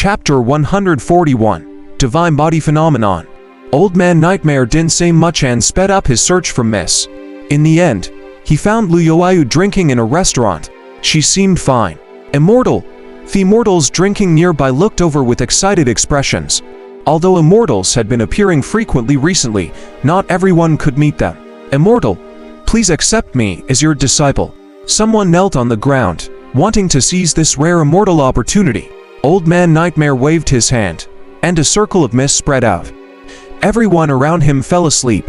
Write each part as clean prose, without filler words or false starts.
Chapter 141 Divine Body Phenomenon. Old Man Nightmare didn't say much and sped up his search for Miss. In the end, he found Lu Youayu drinking in a restaurant. She seemed fine. The immortals drinking nearby looked over with excited expressions. Although immortals had been appearing frequently recently, not everyone could meet them. Immortal, please accept me as your disciple. Someone knelt on the ground, wanting to seize this rare immortal opportunity. Old Man Nightmare waved his hand, and a circle of mist spread out. Everyone around him fell asleep.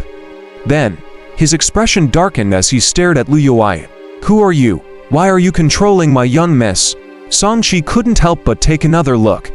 Then, his expression darkened as he stared at Lu Youayu. "Who are you? Why are you controlling my young miss?" Sanchi couldn't help but take another look.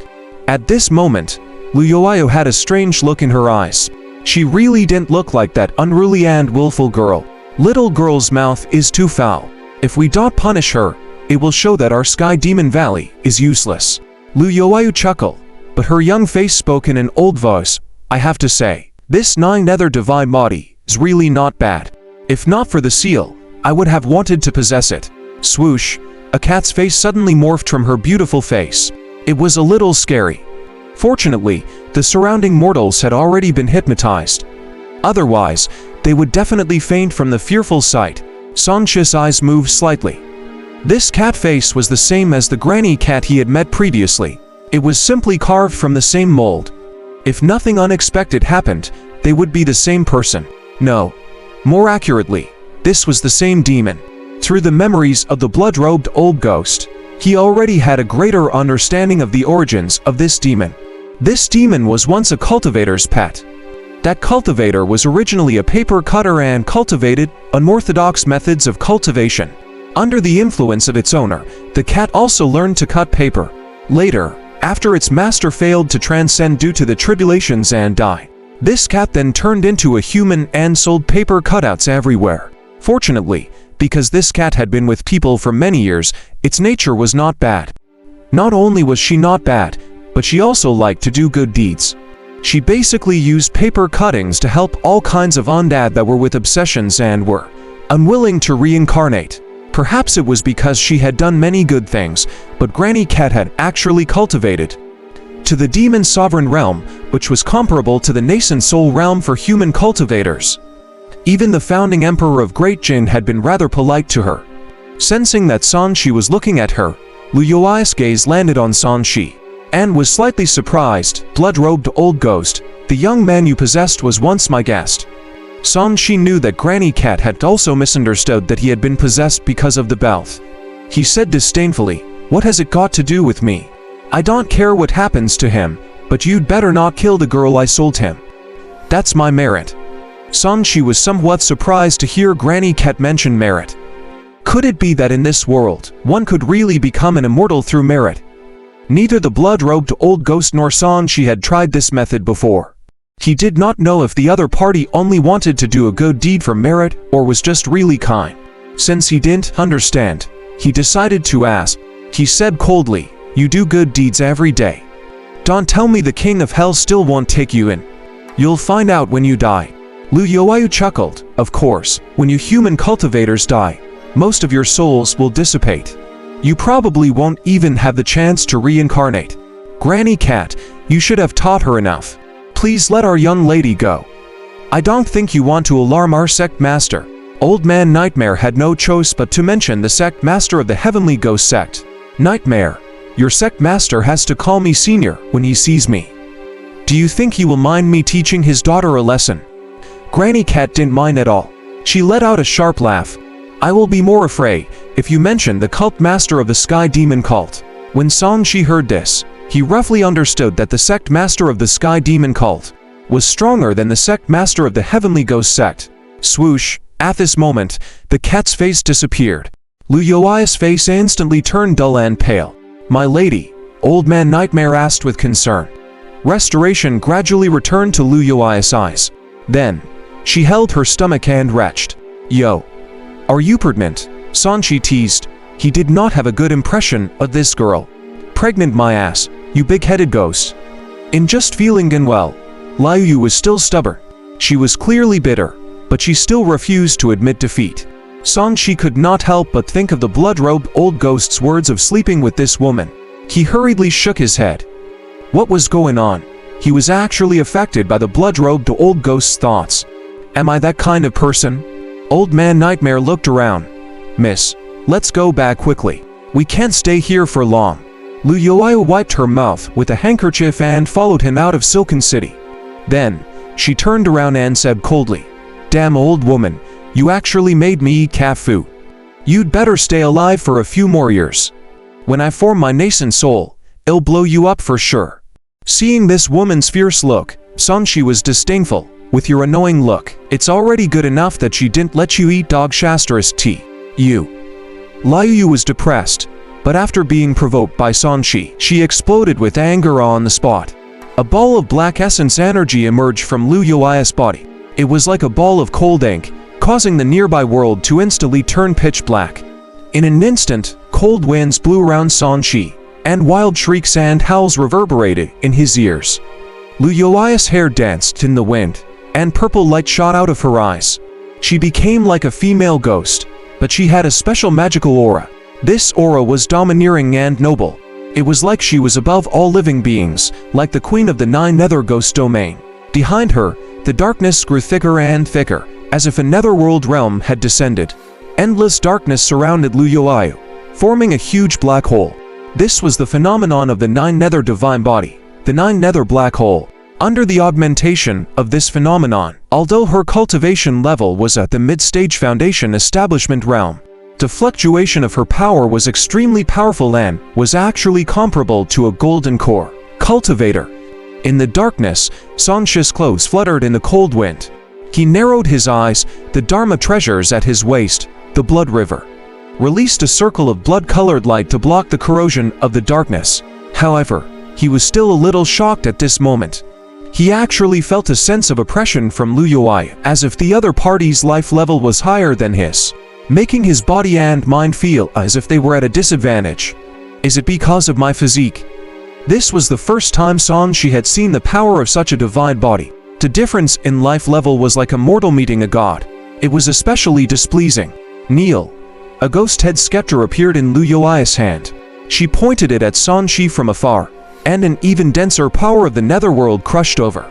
At this moment, Lu Youayu had a strange look in her eyes. She really didn't look like that unruly and willful girl. Little girl's mouth is too foul. If we don't punish her, it will show that our Sky Demon Valley is useless. Lu Youayu chuckled, but her young face spoke in an old voice. "I have to say, this nine-nether divine body is really not bad. If not for the seal, I would have wanted to possess it." Swoosh, a cat's face suddenly morphed from her beautiful face. It was a little scary. Fortunately, the surrounding mortals had already been hypnotized. Otherwise, they would definitely faint from the fearful sight. Sanchi's eyes moved slightly. This cat face was the same as the granny cat he had met previously. It was simply carved from the same mold. If nothing unexpected happened, they would be the same person. No. More accurately, this was the same demon. Through the memories of the blood-robed old ghost, he already had a greater understanding of the origins of this demon. This demon was once a cultivator's pet. That cultivator was originally a paper cutter and cultivated unorthodox methods of cultivation. Under the influence of its owner, the cat also learned to cut paper. Later, after its master failed to transcend due to the tribulations and died, this cat then turned into a human and sold paper cutouts everywhere. Fortunately, because this cat had been with people for many years, its nature was not bad. Not only was she not bad, but she also liked to do good deeds. She basically used paper cuttings to help all kinds of undead that were with obsessions and were unwilling to reincarnate. Perhaps it was because she had done many good things, but Granny Cat had actually cultivated to the demon sovereign realm, which was comparable to the nascent soul realm for human cultivators. Even the founding emperor of Great Jin had been rather polite to her. Sensing that Sanchi was looking at her, Lu Youayu's gaze landed on Sanchi, and was slightly surprised. "Blood-robed old ghost, the young man you possessed was once my guest." Sanchi knew that Granny Cat had also misunderstood that he had been possessed because of the belt. He said disdainfully, "What has it got to do with me? I don't care what happens to him, but you'd better not kill the girl I sold him. That's my merit." Sanchi was somewhat surprised to hear Granny Cat mention merit. Could it be that in this world, one could really become an immortal through merit? Neither the blood-robed old ghost nor Sanchi had tried this method before. He did not know if the other party only wanted to do a good deed for merit or was just really kind. Since he didn't understand, he decided to ask. He said coldly, "You do good deeds every day. Don't tell me the king of hell still won't take you in. You'll find out when you die." Lu Youayu chuckled. "Of course, when you human cultivators die, most of your souls will dissipate. You probably won't even have the chance to reincarnate. Granny Cat, you should have taught her enough. Please let our young lady go. I don't think you want to alarm our sect master." Old Man Nightmare had no choice but to mention the sect master of the Heavenly Ghost sect. "Nightmare, your sect master has to call me senior when he sees me. Do you think he will mind me teaching his daughter a lesson?" Granny Cat didn't mind at all. She let out a sharp laugh. "I will be more afraid if you mention the cult master of the Sky Demon cult." When Sanchi heard this, he roughly understood that the sect master of the Sky Demon cult was stronger than the sect master of the Heavenly Ghost sect. Swoosh, at this moment, the cat's face disappeared. Lu Youayu's face instantly turned dull and pale. "My lady?" Old Man Nightmare asked with concern. Restoration gradually returned to Lu Youayu's eyes. Then, she held her stomach and retched. "Yo, are you pregnant?" Sanchi teased. He did not have a good impression of this girl. "Pregnant my ass, you big-headed ghost." In just feeling unwell, Liu was still stubborn. She was clearly bitter, but she still refused to admit defeat. Sanchi could not help but think of the blood-robed old ghost's words of sleeping with this woman. He hurriedly shook his head. What was going on? He was actually affected by the blood-robed old ghost's thoughts. Am I that kind of person? Old Man Nightmare looked around. Miss, let's go back quickly. We can't stay here for long. Lu Yuayu wiped her mouth with a handkerchief and followed him out of Silken City. Then, she turned around and said coldly, Damn old woman, you actually made me eat cat food. You'd better stay alive for a few more years. When I form my nascent soul, it'll blow you up for sure. Seeing this woman's fierce look, Sanshi was disdainful. With your annoying look, it's already good enough that she didn't let you eat dog Shastra's tea. Liu was depressed, but after being provoked by Sanshi, she exploded with anger on the spot. A ball of black essence energy emerged from Lu Yuai's body. It was like a ball of cold ink, causing the nearby world to instantly turn pitch black. In an instant, cold winds blew around Sanshi, and wild shrieks and howls reverberated in his ears. Lu Yuai's hair danced in the wind, and purple light shot out of her eyes. She became like a female ghost, but she had a special magical aura. This aura was domineering and noble. It was like she was above all living beings, like the queen of the Nine Nether Ghost domain. Behind her, the darkness grew thicker and thicker, as if a netherworld realm had descended. Endless darkness surrounded Lu Yuayu, forming a huge black hole. This was the phenomenon of the Nine Nether Divine Body, the Nine Nether Black Hole. Under the augmentation of this phenomenon, although her cultivation level was at the mid-stage foundation establishment realm, the fluctuation of her power was extremely powerful and was actually comparable to a golden core cultivator. In the darkness, Sanshi's clothes fluttered in the cold wind. He narrowed his eyes, the Dharma treasures at his waist, the blood river, released a circle of blood-colored light to block the corrosion of the darkness. However, he was still a little shocked at this moment. He actually felt a sense of oppression from Lu Yuai, as if the other party's life level was higher than his, making his body and mind feel as if they were at a disadvantage. Is it because of my physique? This was the first time Sanshi had seen the power of such a divine body. The difference in life level was like a mortal meeting a god. It was especially displeasing. Kneel. A ghost head scepter appeared in Lu Yuai's hand. She pointed it at Sanshi from afar, and an even denser power of the netherworld crushed over.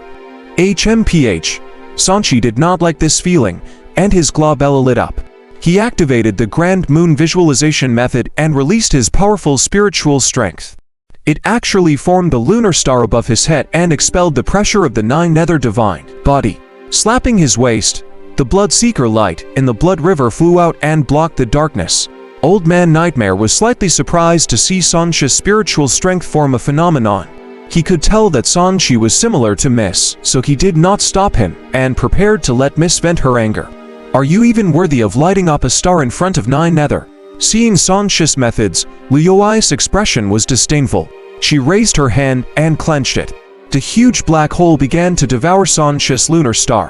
HMPH. Sanshi did not like this feeling, and his glabella lit up. He activated the Grand Moon visualization method and released his powerful spiritual strength. It actually formed the lunar star above his head and expelled the pressure of the Nine Nether Divine Body. Slapping his waist, the Bloodseeker light in the Blood River flew out and blocked the darkness. Old Man Nightmare was slightly surprised to see Sanshi's spiritual strength form a phenomenon. He could tell that Sanshi was similar to Miss, so he did not stop him, and prepared to let Miss vent her anger. Are you even worthy of lighting up a star in front of Nine Nether? Seeing Sanshi's methods, Lu Yuai's expression was disdainful. She raised her hand and clenched it. The huge black hole began to devour Sanshi's lunar star.